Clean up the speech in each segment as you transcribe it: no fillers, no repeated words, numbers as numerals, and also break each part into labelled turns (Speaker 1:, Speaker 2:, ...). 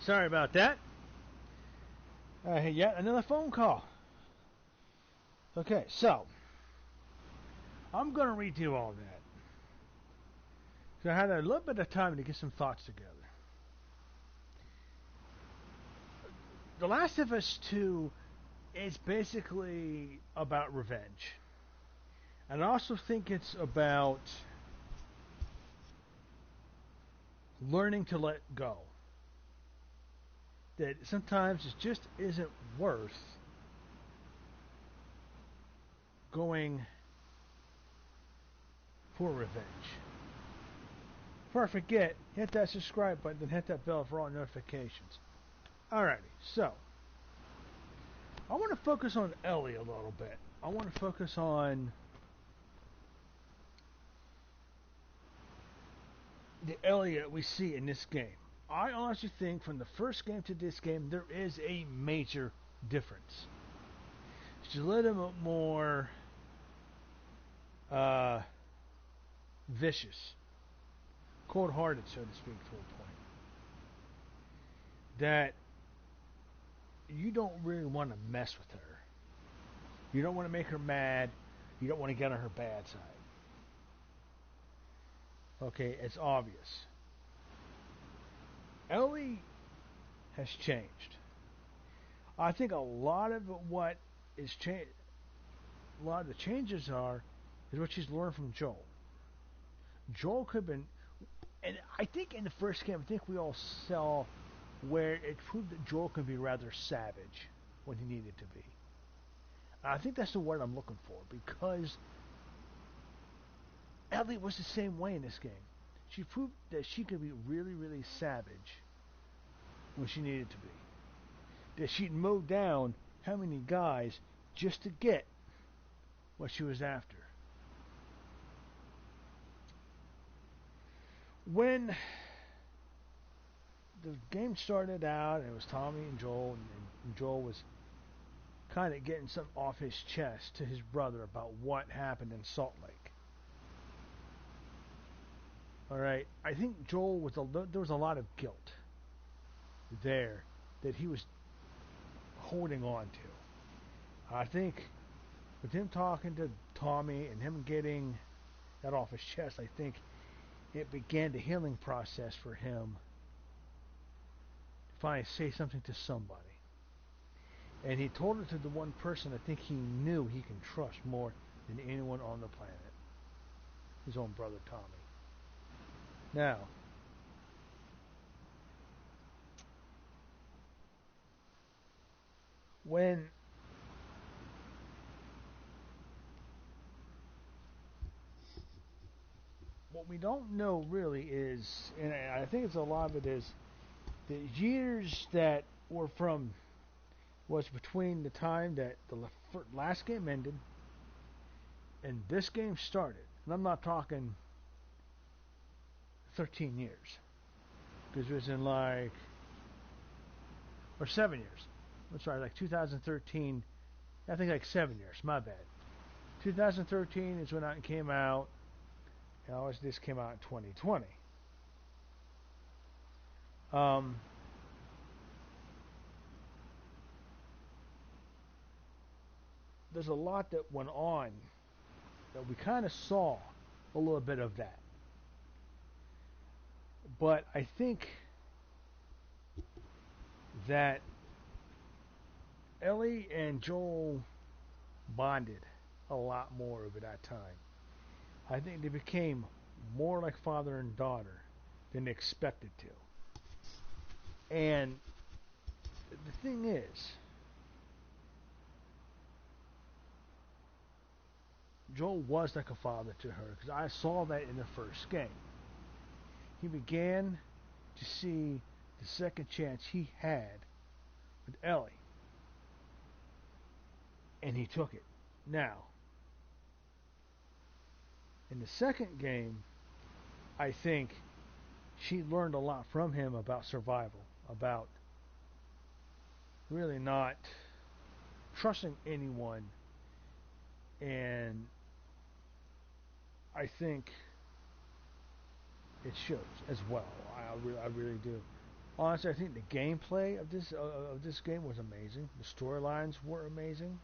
Speaker 1: Sorry about that. Yet another phone call. Okay, so I'm going to redo all that. So I had a little bit of time to get some thoughts together. The Last of Us 2 is basically about revenge. And I also think it's about learning to let go. That sometimes it just isn't worth going for revenge. Before I forget, hit that subscribe button and hit that bell for all notifications. Alrighty, so I want to focus on Ellie a little bit. I want to focus on the Ellie that we see in this game. I honestly think from the first game to this game, there is a major difference. She's a little bit more vicious, cold-hearted, so to speak, to a point. That you don't really want to mess with her. You don't want to make her mad. You don't want to get on her bad side. Okay, it's obvious. Ellie has changed. I think a lot of what is changed, a lot of the changes is what she's learned from Joel. Joel could have been, and I think in the first game, I think we all saw where it proved that Joel could be rather savage when he needed to be. And I think that's the word I'm looking for, because Ellie was the same way in this game. She proved that she could be really, really savage when she needed to be. That she'd mow down how many guys just to get what she was after. When the game started out, it was Tommy and Joel, and Joel was kind of getting something off his chest to his brother about what happened in Salt Lake. Alright, I think Joel there was a lot of guilt there that he was holding on to. I think with him talking to Tommy and him getting that off his chest, I think it began the healing process for him to finally say something to somebody. And he told it to the one person I think he knew he can trust more than anyone on the planet. His own brother Tommy. Now, when what we don't know really is, and I think it's a lot of it is, the years that was between the time that the last game ended and this game started. And I'm not talking 13 years. Because it was in or 7 years. I'm sorry, like 2013. I think like 7 years. My bad. 2013 is when it came out. And this came out in 2020. There's a lot that went on that we kind of saw a little bit of that. But I think that Ellie and Joel bonded a lot more over that time. I think they became more like father and daughter than they expected to. And the thing is, Joel was like a father to her, because I saw that in the first game. He began to see the second chance he had with Ellie, and he took it. Now, in the second game, I think she learned a lot from him about survival, about really not trusting anyone, and I think it shows as well. I really do. Honestly, I think the gameplay of this game was amazing. The storylines were amazing.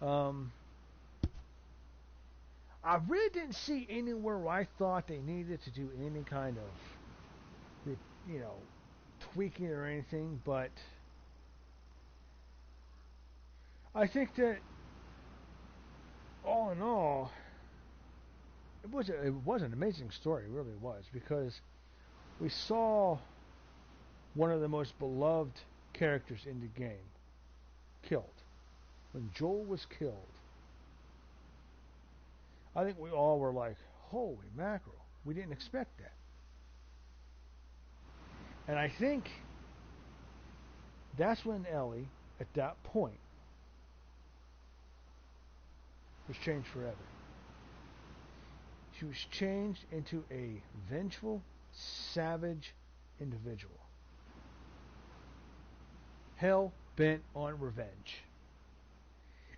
Speaker 1: Um, I really didn't see anywhere where I thought they needed to do any kind of, you know, tweaking or anything. But I think that all in all, it was an amazing story. It really was, because we saw one of the most beloved characters in the game killed. When Joel was killed, I think we all were like, holy mackerel, we didn't expect that. And I think that's when Ellie, at that point, was changed forever. She was changed into a vengeful, savage individual. Hell bent on revenge.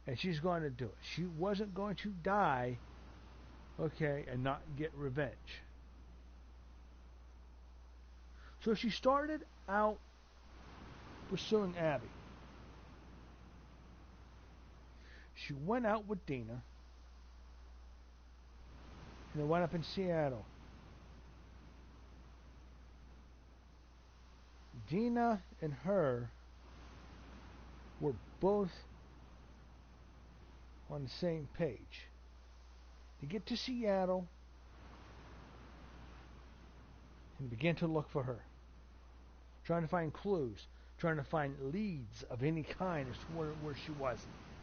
Speaker 1: And she's going to do it. She wasn't going to die, okay, and not get revenge. So she started out pursuing Abby. She went out with Dina, and they went up in Seattle. Dina and her were both on the same page. They get to Seattle and begin to look for her, trying to find clues, trying to find leads of any kind as to where she was.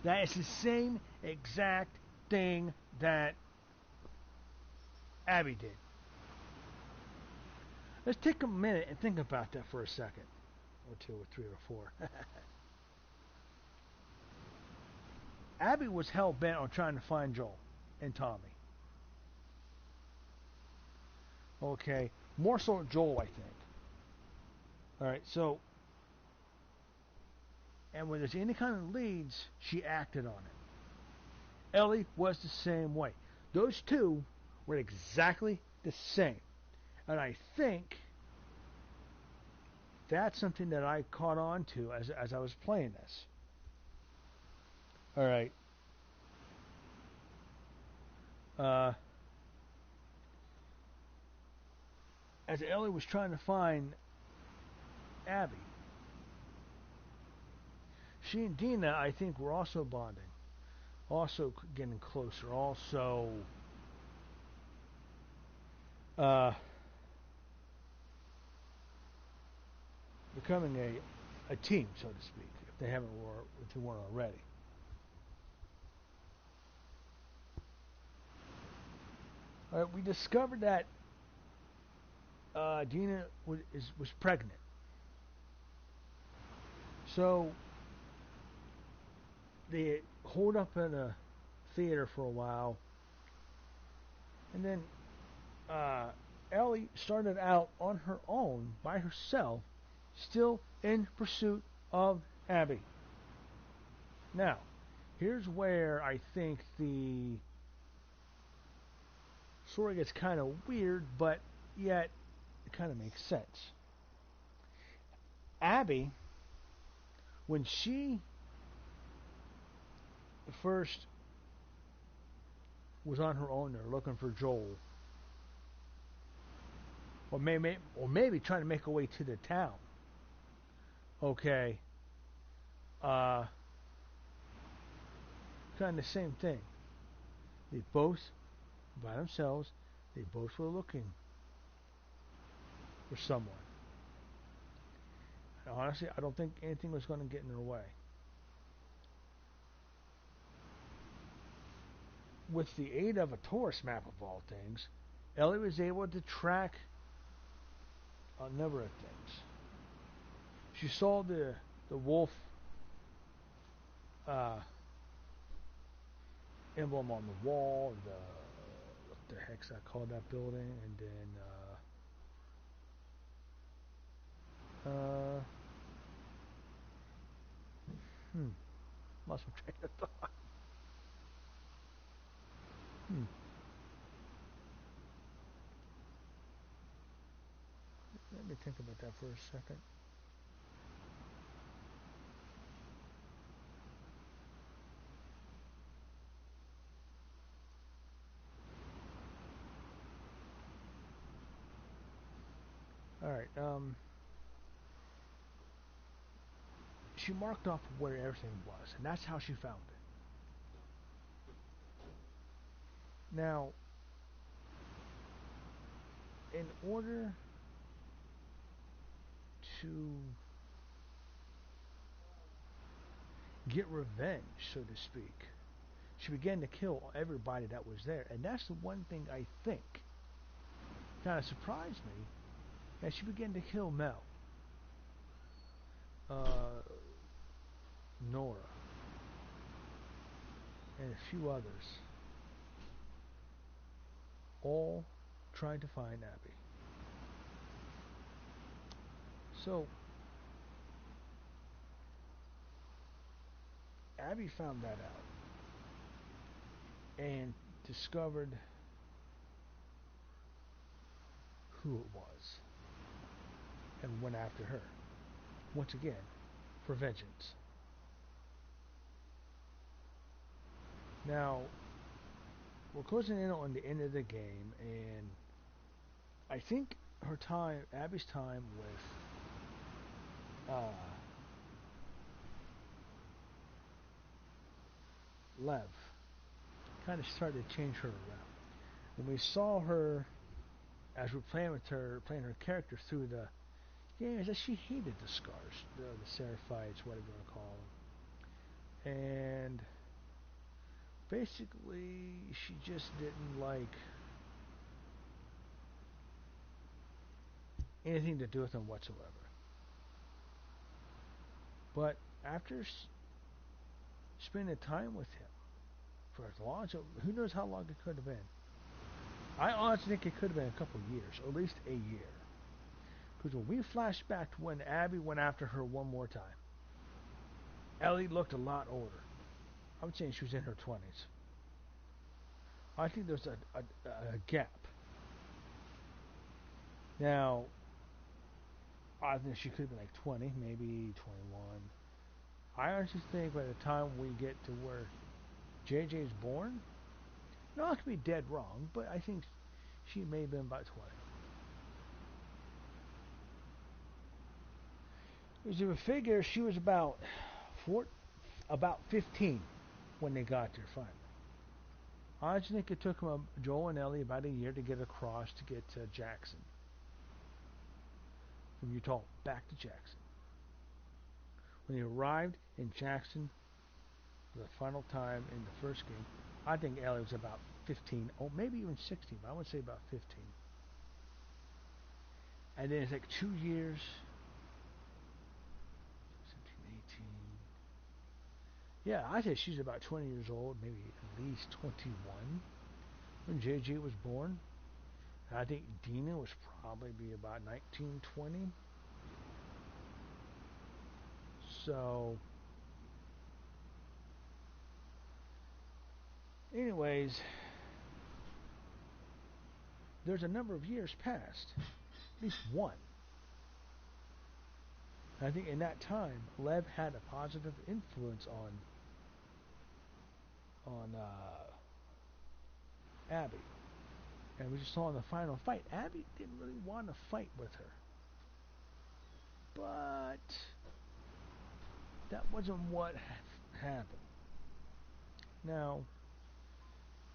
Speaker 1: That is the same exact thing that Abby did. Let's take a minute and think about that for a second, or two, or three, or four. Abby was hell bent on trying to find Joel and Tommy. Okay, more so Joel, I think. All right, so, and when there's any kind of leads, she acted on it. Ellie was the same way. Those two were exactly the same. And I think that's something that I caught on to as I was playing this. All right. As Ellie was trying to find Abby, she and Dina, I think, were also bonding, also getting closer, also becoming a team, so to speak, if they weren't already. All right, we discovered that Dina was pregnant. So they holed up in a theater for a while, and then Ellie started out on her own, by herself, still in pursuit of Abby. Now, here's where I think the story gets kind of weird, but yet it kind of makes sense. Abby, when she first was on her own there looking for Joel, or maybe trying to make her way to the town, okay, kind of the same thing. They both, by themselves, they both were looking for someone. And honestly, I don't think anything was going to get in their way. With the aid of a tourist map of all things, Ellie was able to track a number of things. She saw the wolf emblem on the wall, what the heck's that called, that building, and then lost my train of thought. Let me Think about that for a second. All right. She marked off where everything was, and that's how she found it. Now, in order to get revenge, so to speak, she began to kill everybody that was there, and that's the one thing I think kind of surprised me. That she began to kill Mel, uh, Nora, and a few others, all trying to find Abby. So Abby found that out and discovered who it was and went after her. Once again, for vengeance. Now, we're closing in on the end of the game, and I think Abby's time with Lev, kind of started to change her around. When we saw her, as we're playing with her, playing her character through the game, is that she hated the scars, the Seraphites, whatever you want to call them. And basically, she just didn't like anything to do with him whatsoever. But after spending time with him for as long as who knows how long it could have been. I honestly think it could have been a couple of years, or at least a year. Because when we flash back to when Abby went after her one more time, Ellie looked a lot older. I would say she was in her 20s. I think there's a gap. Now, I think she could have been like 20, maybe 21. I honestly think by the time we get to where JJ's born, no, I could be dead wrong, but I think she may have been about 20. Because if you figure she was about 15 when they got there finally. I just think it took Joel and Ellie about a year to get across to get to Jackson. From Utah back to Jackson. When they arrived in Jackson for the final time in the first game, I think Ellie was about 15, or maybe even 16, but I would say about 15. And then it's like 2 years, 17, 18. Yeah, I think she's about 20 years old, maybe at least 21 when JJ was born. I think Dina was probably be about 19, 20. So, anyways, there's a number of years past, at least one. I think in that time, Lev had a positive influence on Abby. And we just saw in the final fight, Abby didn't really want to fight with her. But that wasn't what happened. Now,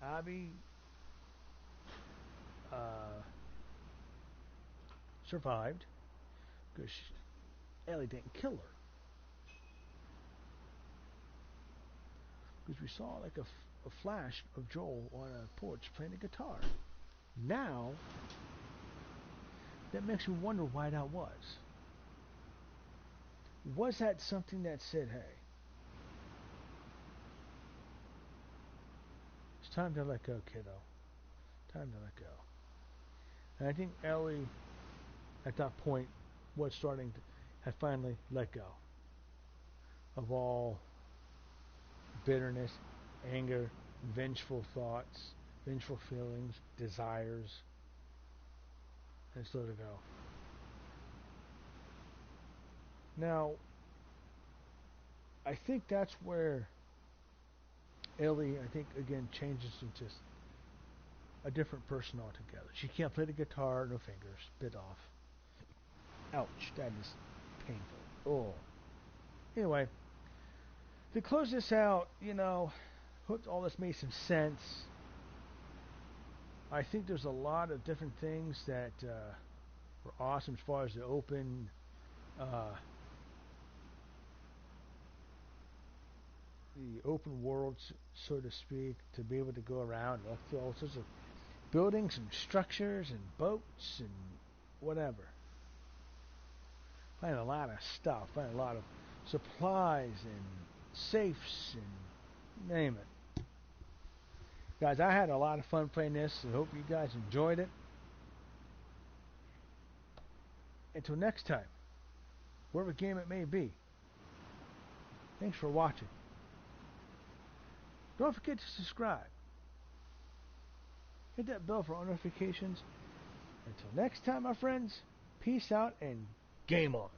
Speaker 1: Abby survived because Ellie didn't kill her. Because we saw like a flash of Joel on a porch playing a guitar. Now, that makes me wonder why that was. Was that something that said, hey, it's time to let go, kiddo. Time to let go. And I think Ellie, at that point, was starting to have finally let go of all bitterness, anger, vengeful thoughts, vengeful feelings, desires, and so to go. Now, I think that's where Ellie, I think, again, changes into a different person altogether. She can't play the guitar, no fingers, bit off. Ouch, that is painful. Oh. Anyway, to close this out, hope all this made some sense. I think there's a lot of different things that were awesome as far as the open world, so to speak, to be able to go around and look through all sorts of buildings and structures and boats and whatever. Find a lot of stuff. Find a lot of supplies and safes and name it. Guys, I had a lot of fun playing this. I hope you guys enjoyed it. Until next time, whatever game it may be, thanks for watching. Don't forget to subscribe. Hit that bell for all notifications. Until next time, my friends, peace out and game on.